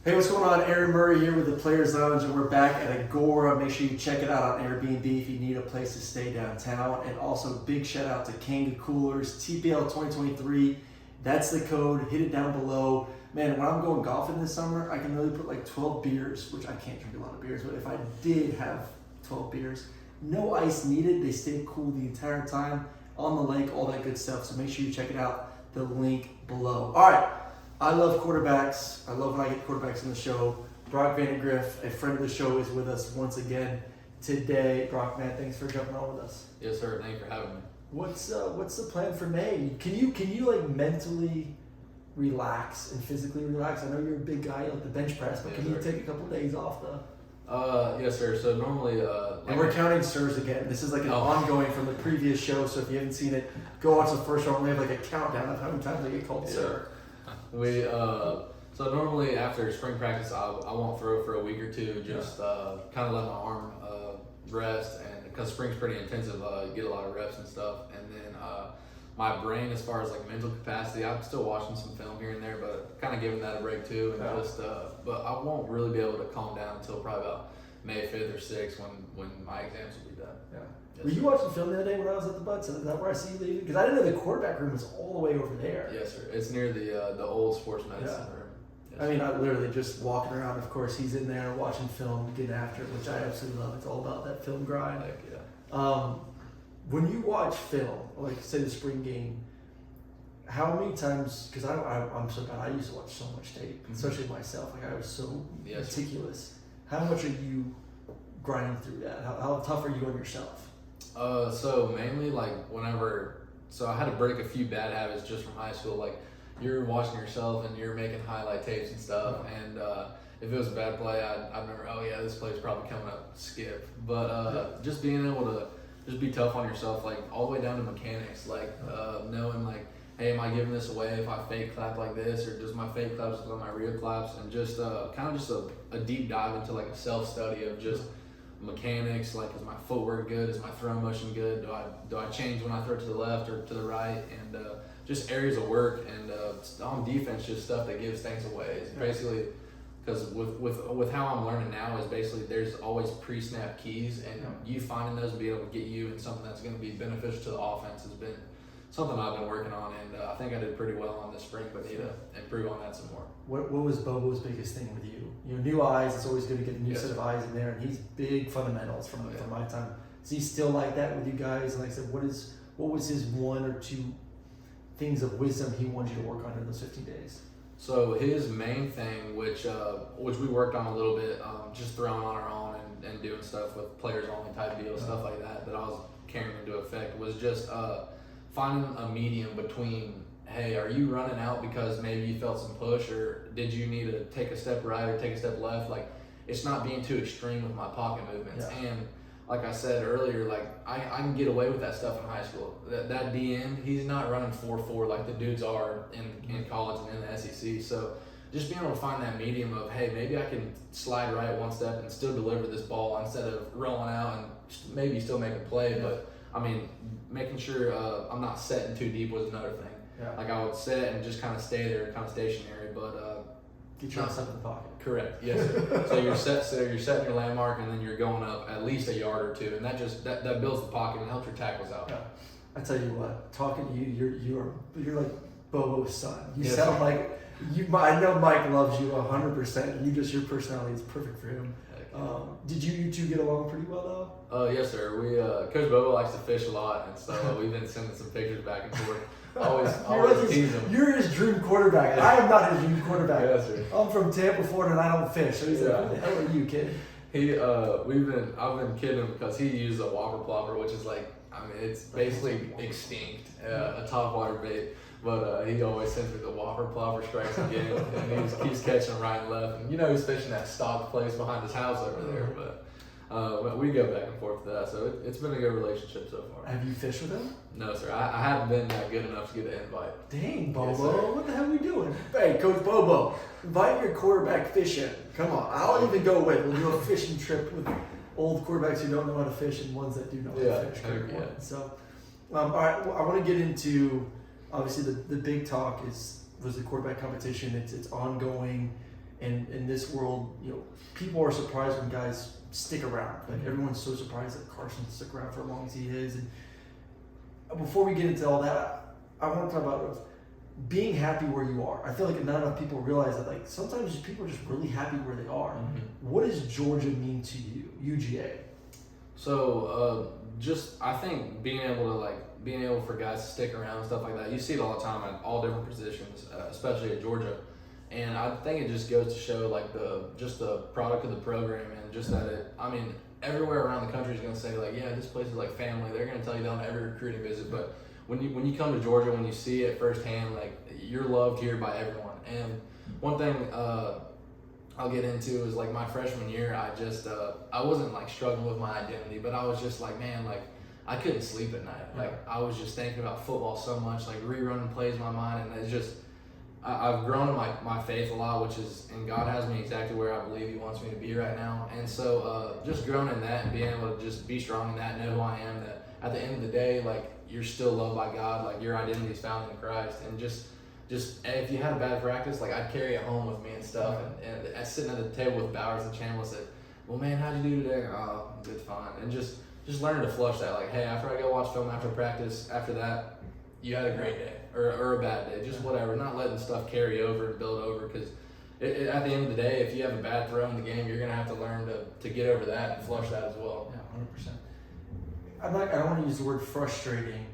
Hey, what's going on? Aaron Murray here with the Players Lounge, and we're back at Agora. Make sure you check it out on Airbnb if you need a place to stay downtown. And also, big shout out to Kanga Coolers, TPL 2023. That's the code. Hit it down below. Man, when I'm going golfing this summer, I can really put like 12 beers, which I can't drink a lot of beers, but if I did have 12 beers, no ice needed. They stay cool the entire time on the lake, all that good stuff. So make sure you check it out. The link below. All right. I love quarterbacks. I love when I get quarterbacks on the show. Brock Vandagriff, a friend of the show, is with us once again today. Brock, man, thanks for jumping on with us. Yes, sir. Thank you for having me. What's the plan for May? Can you like mentally relax and physically relax? I know you're a big guy, you like the bench press, but Yes, can you sir. take a couple days off though? Yes, sir. So normally, And we're counting sirs again. This is like an ongoing from the previous show, so if you haven't seen it, go watch the first show. We have like a countdown of how many times I get called sir. we so normally after spring practice, I won't throw for a week or two, just kind of let my arm rest, and because spring's pretty intensive, you get a lot of reps and stuff, and then my brain, as far as like mental capacity, I'm still watching some film here and there, but kind of giving that a break too, and but I won't really be able to calm down until probably about May 5th or 6th when my exams will be done. Yeah. Yes, Were you sir. watching film the other day when I was at the Butts? Is that where I see you leaving? Because I didn't know the quarterback room was all the way over there. Yes, sir. It's near the old sports medicine room. Yes, I mean, sir. I literally just walking around. Of course, he's in there watching film, getting after it, which I absolutely love. It's all about that film grind. Heck yeah. When you watch film, like say the spring game, how many times? Because I'm so bad. I used to watch so much tape, especially myself. Like I was so Yes, meticulous. How much are you grinding through that? How tough are you on yourself? So mainly like so I had to break a few bad habits just from high school. Like you're watching yourself and you're making highlight tapes and stuff, and if it was a bad play, I'd remember, oh yeah, this play's probably coming up, skip. But just being able to just be tough on yourself, like all the way down to mechanics, like knowing like, hey, am I giving this away if I fake clap like this, or does my fake claps look like my real claps, and just kind of just a deep dive into like a self-study of just mechanics, like is my footwork good, is my throw motion good, do I change when I throw to the left or to the right, and just areas of work, and on defense, just stuff that gives things away. It's basically, because with how I'm learning now is basically there's always pre-snap keys, and you finding those and being able to get you in something that's going to be beneficial to the offense has been something I've been working on, and I think I did pretty well on this spring, but need to improve on that some more. What was Bobo's biggest thing with you? You know, new eyes. It's always good to get a new Yes. set of eyes in there, and he's big fundamentals from my time. Is he still like that with you guys? And like I said, what was his one or two things of wisdom he wanted you to work on in those 15 days? So his main thing, which we worked on a little bit, just throwing on our own and doing stuff with players only type deals, stuff like that I was carrying into effect, was just finding a medium between, hey, are you running out because maybe you felt some push, or did you need to take a step right or take a step left? Like, it's not being too extreme with my pocket movements. Yeah. And like I said earlier, like I can get away with that stuff in high school. That DN, he's not running 4.4 like the dudes are in college and in the SEC. So just being able to find that medium of, hey, maybe I can slide right one step and still deliver this ball instead of rolling out and maybe still make a play. Yeah. But I mean, making sure I'm not setting too deep was another thing. Yeah. Like I would set and just kind of stay there, kind of stationary, but Get your stuff in the pocket. correct, yes, sir. So you're setting your landmark, and then you're going up at least a yard or two, and that builds the pocket and helps your tackles out. Yeah. I tell you what, talking to you, you're like Bobo's son. You Yes, sound sir. like you. I know Mike loves you 100%. Your personality is perfect for him. Did you two get along pretty well though? Yes, sir. We Coach Bobo likes to fish a lot, and so we've been sending some pictures back and forth. Always tease him. You're his dream quarterback. I am not his dream quarterback. Yes, sir. I'm from Tampa, Florida, and I don't fish. So he's like, "Who the hell are you, kid?" I've been kidding him because he used a whopper plopper, which is like, I mean, it's basically extinct, a top water bait. But he always sends me the whopper plopper strikes again, and he keeps catching them right and left. And he's fishing that stock place behind his house over there. But we go back and forth with that, so it's been a good relationship so far. Have you fished with him? No, sir. I haven't been that good enough to get an invite. Dang, Yes, Bobo, sir. what the hell are we doing? Hey, Coach Bobo, invite your quarterback fishing. Come on, I'll even go with. We'll do a fishing trip with old quarterbacks who don't know how to fish and ones that do know how to fish. heck yeah. So, all right, well, I want to get into obviously the big talk was the quarterback competition. It's ongoing. And in this world, people are surprised when guys stick around. Like everyone's so surprised that Carson stuck around for as long as he is. And before we get into all that, I want to talk about being happy where you are. I feel like not enough people realize that. Like sometimes people are just really happy where they are. What does Georgia mean to you, UGA? So I think being able for guys to stick around and stuff like that. You see it all the time at all different positions, especially at Georgia. And I think it just goes to show like the product of the program and just that everywhere around the country is going to say like, yeah, this place is like family. They're going to tell you that on every recruiting visit. But when you come to Georgia, when you see it firsthand, like you're loved here by everyone. And one thing I'll get into is like my freshman year, I wasn't like struggling with my identity, but I was just like, man, like I couldn't sleep at night. Like I was just thinking about football so much, like rerunning plays in my mind, and it's just. I've grown in my faith a lot, and God has me exactly where I believe He wants me to be right now. And so just growing in that and being able to just be strong in that, know who I am, that at the end of the day, like you're still loved by God, like your identity is found in Christ. And just if you had a bad practice, like I'd carry it home with me and stuff. And sitting at the table with Bowers and Chambliss said, well, man, how'd you do today? Oh, good, fine. And just learning to flush that. Like, hey, after I go watch film after practice, after that, you had a great day or a bad day, just whatever. Not letting stuff carry over and build over, because at the end of the day, if you have a bad throw in the game, you're going to have to learn to get over that and flush that as well. Yeah, 100%. I don't want to use the word frustrating,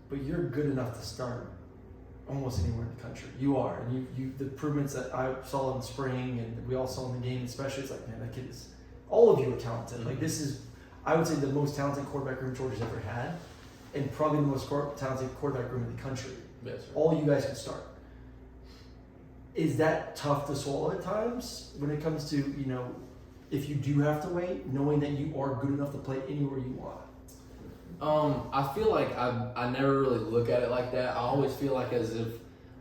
but you're good enough to start almost anywhere in the country. You are. And you the improvements that I saw in the spring and we all saw in the game especially, it's like, man, that kid is, all of you are talented. Like this is, I would say, the most talented quarterback room Georgia's ever had. And probably the most talented quarterback room in the country. Yes, sir. All you guys can start. Is that tough to swallow at times when it comes to, if you do have to wait, knowing that you are good enough to play anywhere you want? I feel like I never really look at it like that. I always feel like as if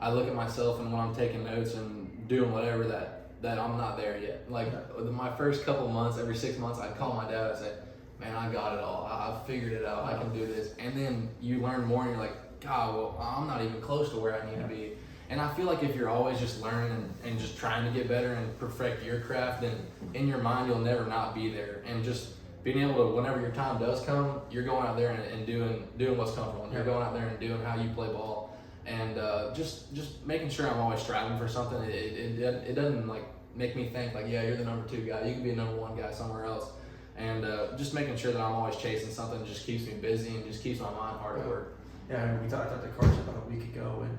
I look at myself and when I'm taking notes and doing whatever that I'm not there yet. Like my first couple months, every 6 months, I'd call my dad and say, man, I got it all. I figured it out. I can do this. And then you learn more and you're like, God, well, I'm not even close to where I need to be. And I feel like if you're always just learning and just trying to get better and perfect your craft, then in your mind, you'll never not be there. And just being able to, whenever your time does come, you're going out there and doing what's comfortable. And you're going out there and doing how you play ball. And just making sure I'm always striving for something. It doesn't like make me think like, yeah, you're the number 2 guy. You can be a number 1 guy somewhere else. And just making sure that I'm always chasing something just keeps me busy and just keeps my mind hard at work. Yeah, I mean, we talked to Carson about a week ago, and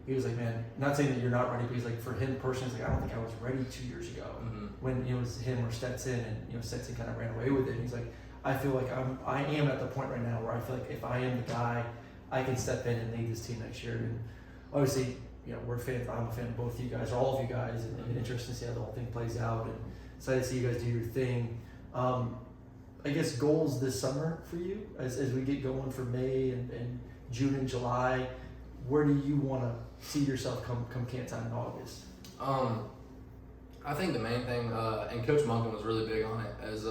he was like, man, not saying that you're not ready, but he's like, for him personally, he's like, I don't think I was ready 2 years ago when it was him or Stetson, and Stetson kind of ran away with it. And he's like, I feel like I am at the point right now where I feel like if I am the guy, I can step in and lead this team next year. And obviously, we're fans. I'm a fan of both you guys, all of you guys, and interested to see how the whole thing plays out. And excited to see you guys do your thing. I guess goals this summer for you as we get going for May and June and July. Where do you want to see yourself come camp time in August? I think the main thing, and Coach Monken was really big on it, as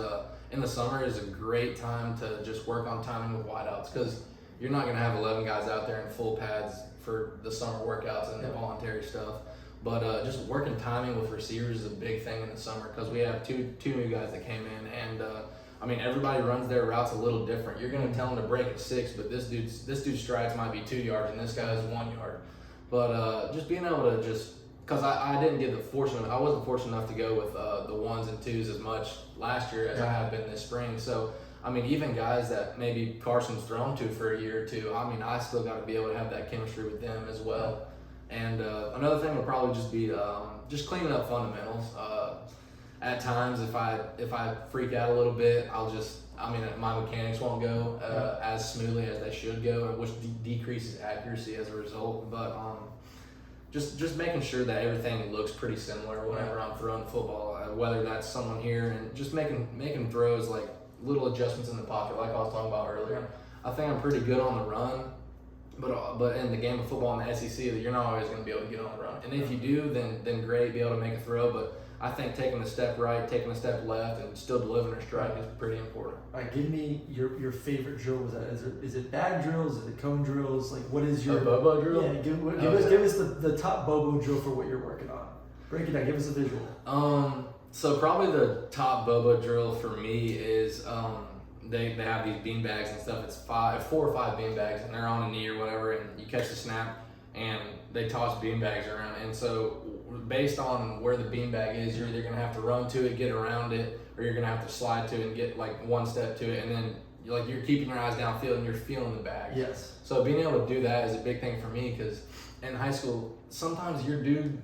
in the summer is a great time to just work on timing with wideouts, because you're not going to have 11 guys out there in full pads for the summer workouts and the voluntary stuff. But just working timing with receivers is a big thing in the summer, because we have two new guys that came in, and everybody runs their routes a little different. You're going to tell them to break at 6, but this dude's strides might be 2 yards, and this guy's 1 yard. But just being able to because I didn't get I wasn't fortunate enough to go with the 1s and 2s as much last year as I have been this spring. So even guys that maybe Carson's thrown to for a year or two, I still got to be able to have that chemistry with them as well. And another thing would probably just be just cleaning up fundamentals. At times, if I freak out a little bit, my mechanics won't go as smoothly as they should go, which decreases accuracy as a result. But just making sure that everything looks pretty similar whenever I'm throwing the football, whether that's someone here, and just making throws, like little adjustments in the pocket, like I was talking about earlier. I think I'm pretty good on the run. But in the game of football in the SEC, that you're not always going to be able to get on the run. And if you do, then great, be able to make a throw. But I think taking a step right, taking a step left, and still delivering a strike is pretty important. All right, give me your favorite drill. Is it bag drills? Is it cone drills? Like, what is your Bobo drill? Yeah, give us the top Bobo drill for what you're working on. Break it down. Give us a visual. So probably the top Bobo drill for me is they have these bean bags and stuff. It's 4 or 5 bean bags, and they're on a knee or whatever, and you catch the snap, and they toss bean bags around. And so based on where the bean bag is, you're either gonna have to run to it, get around it, or you're gonna have to slide to it and get like one step to it, and then you're keeping your eyes downfield and you're feeling the bag. Yes. So being able to do that is a big thing for me, because in high school, sometimes your dude,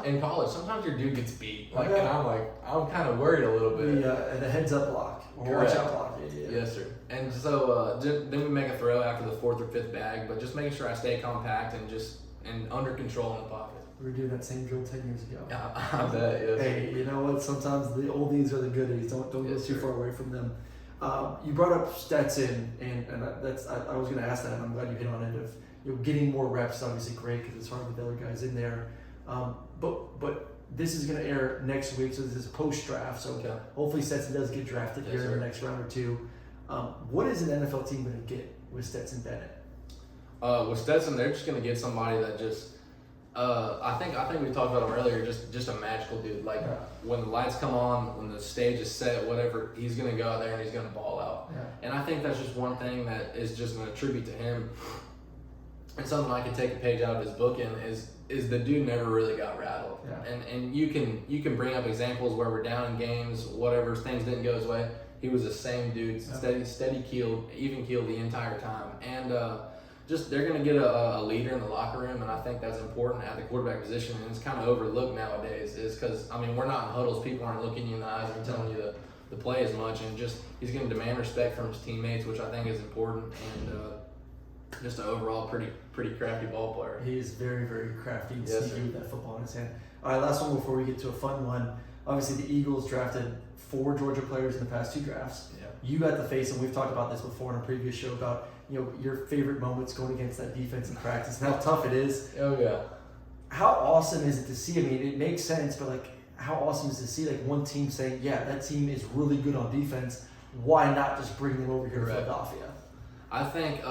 in college, sometimes your dude gets beat. Like, and I'm kind of worried a little bit. The heads up block. Or watch out block. Yeah. Yes, sir. And so then we make a throw after the 4th or 5th bag, but just making sure I stay compact and under control in the pocket. We were doing that same drill 10 years ago. I bet, yes. Hey, you know what? Sometimes the oldies are the goodies. Don't go too far away from them. You brought up Stetson, and I was going to ask that, and I'm glad you hit on it. Of getting more reps is obviously great because it's hard with the other guys in there. But this is going to air next week, so this is post-draft. So hopefully Stetson does get drafted here in the next round or two. What is an NFL team going to get with Stetson Bennett? With Stetson, they're just going to get somebody that just. I think we talked about him earlier. Just a magical dude. Like when the lights come on, when the stage is set, whatever, he's gonna go out there and he's gonna ball out. Yeah. And I think that's just one thing that is just an attribute to him. And something I can take a page out of his book in is the dude never really got rattled. Yeah. And you can bring up examples where we're down in games, whatever, things didn't go his way. He was the same dude, steady keeled, even keeled the entire time. And they're going to get a leader in the locker room, and I think that's important at the quarterback position, and it's kind of overlooked nowadays, is because, we're not in huddles. People aren't looking you in the eyes and telling you to play as much, and he's going to demand respect from his teammates, which I think is important, and just an overall pretty crafty ball player. He is very, very crafty and sneaky with that football in his hand. All right, last one before we get to a fun one. Obviously, the Eagles drafted 4 Georgia players in the past 2 drafts. Yeah. You got the face, and we've talked about this before in a previous show about your favorite moments going against that defense in practice and how tough it is. Oh yeah. How awesome is it to see? It makes sense, but how awesome is it to see one team saying, yeah, that team is really good on defense. Why not just bring them over here to Philadelphia? I think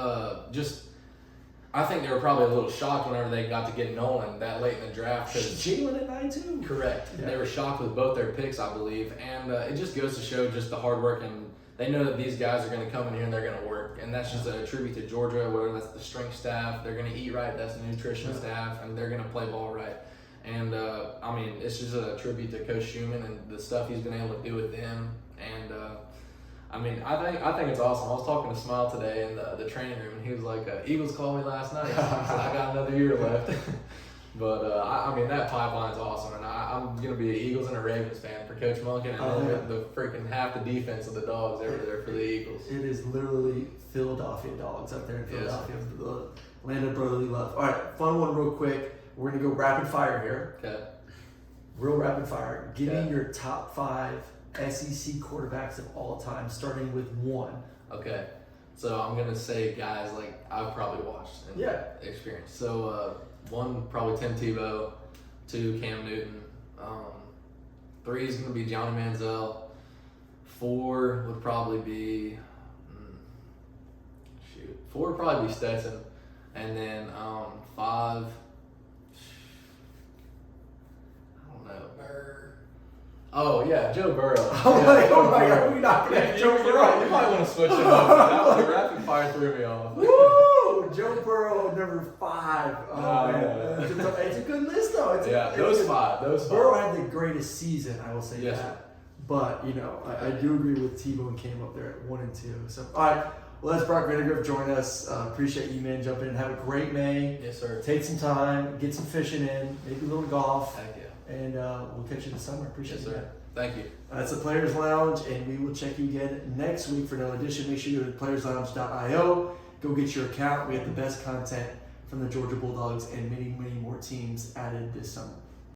they were probably a little shocked whenever they got to get Nolan that late in the draft. Jalen at 9-2? Correct. Yeah. They were shocked with both their picks, I believe. And it just goes to show just the hard work, and they know that these guys are going to come in here and they're going to work. And that's just a tribute to Georgia, whether that's the strength staff, they're going to eat right, that's the nutrition staff, and they're going to play ball right. And, it's just a tribute to Coach Schumann and the stuff he's been able to do with them. And, I think it's awesome. I was talking to Smile today in the training room, and he was like, Eagles called me last night. He said, I got another year left. But, that pipeline's awesome. And I'm going to be an Eagles and a Ravens fan for Coach Monken, and then the freaking half the defense of the Dogs over there for the Eagles. It is literally Philadelphia Dogs up there in Philadelphia, the land of brotherly love. All right, fun one real quick. We're going to go rapid fire here. Okay. Real rapid fire. Give me your top 5 SEC quarterbacks of all time, starting with 1. Okay. So I'm going to say guys I've probably watched and experienced. So 1, probably Tim Tebow. 2, Cam Newton. 3 is going to be Johnny Manziel. 4 would probably be 4 would probably be Stetson. And then 5, I don't know. Oh yeah, Joe Burrow. Oh my God, we not gonna Joe Burrow. You might want to switch him up. That was a rapid fire threw me off. Woo! Joe Burrow, number 5. It's a good list though. Those five. Burrow had the greatest season, I will say that. But I do agree with Tebow and Cam up there at 1 and 2. So all right. Well, that's Brock Vandagriff joining us. Appreciate you, man. Jump in. Have a great May. Yes, sir. Take some time. Get some fishing in. Maybe a little golf. Thank you. And we'll catch you this summer. Appreciate you, man. Thank you. That's the Players Lounge, and we will check you again next week for another edition. Make sure you go to playerslounge.io. Go get your account. We have the best content from the Georgia Bulldogs and many, many more teams added this summer.